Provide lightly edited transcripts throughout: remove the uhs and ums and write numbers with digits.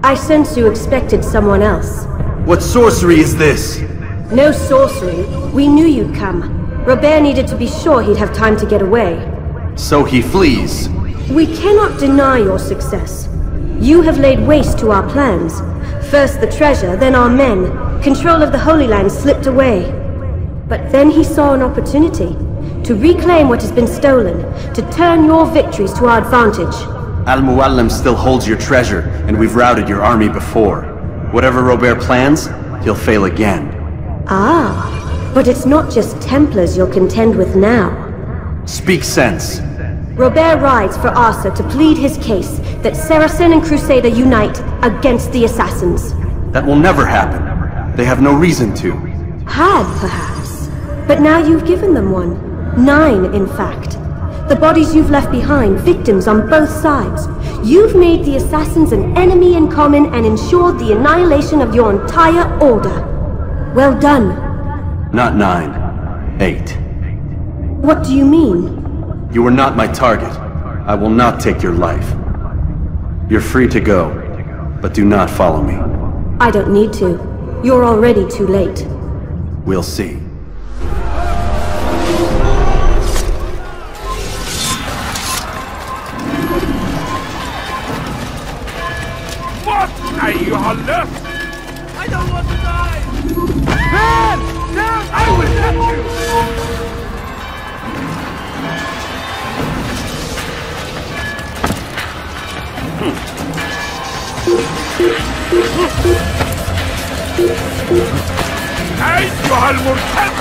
I sense you expected someone else. What sorcery is this? No sorcery. We knew you'd come. Robert needed to be sure he'd have time to get away. So he flees. We cannot deny your success. You have laid waste to our plans. First the treasure, then our men. Control of the Holy Land slipped away. But then he saw an opportunity to reclaim what has been stolen, to turn your victories to our advantage. Al-Muallim still holds your treasure, and we've routed your army before. Whatever Robert plans, he'll fail again. Ah, but it's not just Templars you'll contend with now. Speak sense. Robert rides for Arsa to plead his case that Saracen and Crusader unite against the Assassins. That will never happen. They have no reason to. Had, perhaps. But now you've given them one. 9, in fact. The bodies you've left behind, victims on both sides. You've made the Assassins an enemy in common and ensured the annihilation of your entire order. Well done. Not 9. 8. What do you mean? You were not my target. I will not take your life. You're free to go, but do not follow me. I don't need to. You're already too late. We'll see. What? I don't want to die! Man! Down! I will catch you! أيها المرتد!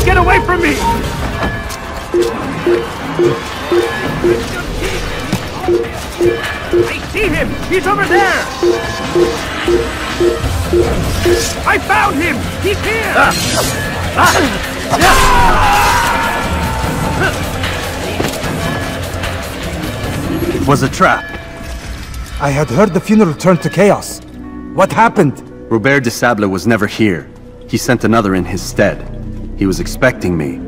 Get away from me! I see him! He's over there! I found him! He's here! It was a trap. I had heard the funeral turned to chaos. What happened? Robert de Sable was never here. He sent another in his stead. He was expecting me.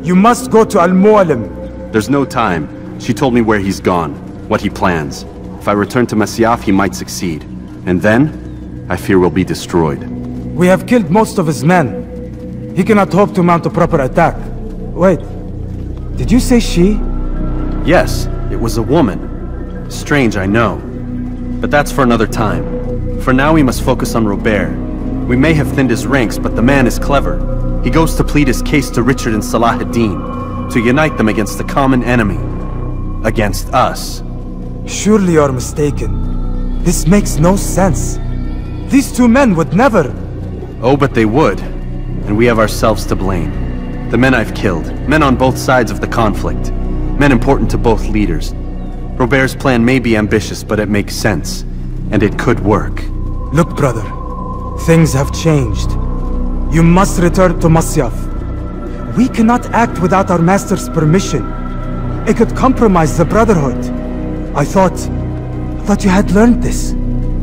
You must go to Al-Muallim. There's no time. She told me where he's gone, what he plans. If I return to Masyaf, he might succeed. And then, I fear we'll be destroyed. We have killed most of his men. He cannot hope to mount a proper attack. Wait, did you say she? Yes, it was a woman. Strange, I know. But that's for another time. For now, we must focus on Robert. We may have thinned his ranks, but the man is clever. He goes to plead his case to Richard and Salah ad-Din, to unite them against the common enemy. Against us. Surely you're mistaken. This makes no sense. These two men would never... Oh, but they would. and we have ourselves to blame. The men I've killed, men on both sides of the conflict, men important to both leaders. Robert's plan may be ambitious, but it makes sense, and it could work. Look, brother, things have changed. You must return to Masyaf. We cannot act without our master's permission. It could compromise the Brotherhood. I thought you had learned this.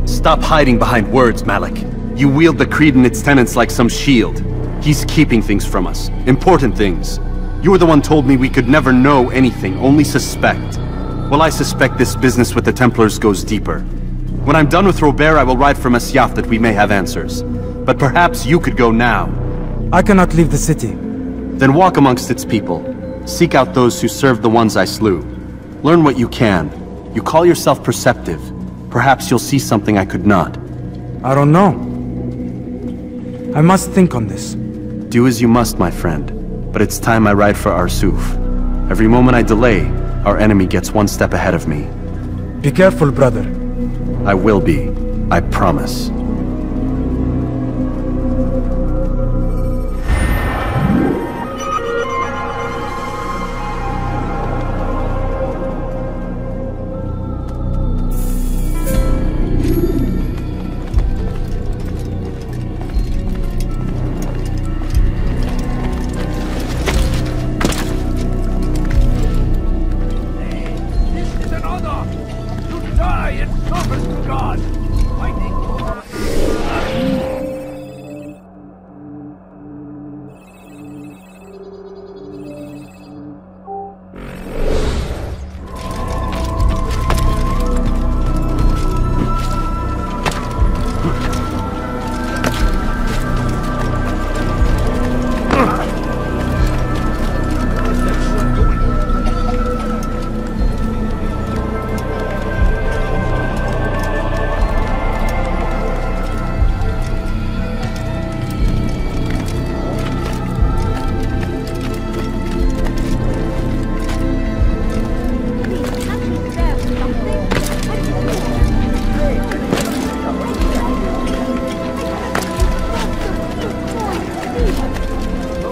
Stop hiding behind words, Malik. You wield the Creed and its tenets like some shield. He's keeping things from us. Important things. You were the one told me we could never know anything, only suspect. Well, I suspect this business with the Templars goes deeper. When I'm done with Robert, I will ride for Masyaf that we may have answers. But perhaps you could go now. I cannot leave the city. Then walk amongst its people. Seek out those who served the ones I slew. Learn what you can. You call yourself perceptive. Perhaps you'll see something I could not. I don't know. I must think on this. Do as you must, my friend. But it's time I ride for Arsuf. Every moment I delay, our enemy gets one step ahead of me. Be careful, brother. I will be. I promise.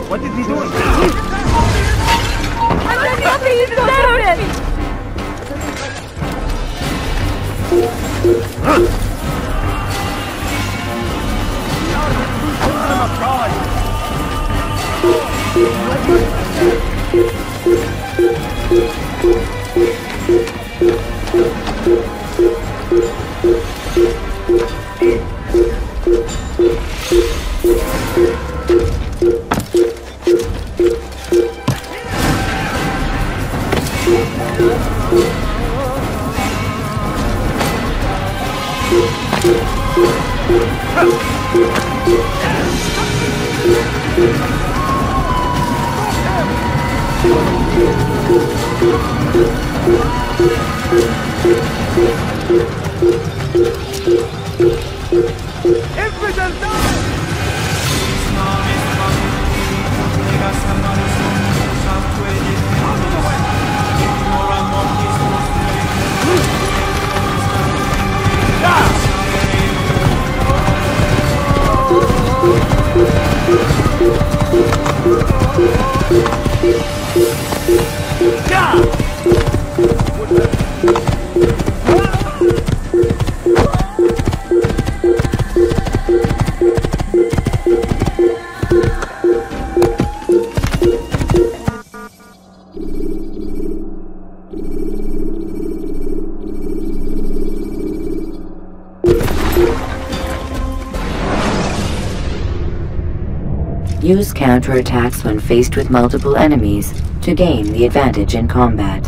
What is he doing? I'm nothing to stop it! Use counterattacks when faced with multiple enemies to gain the advantage in combat.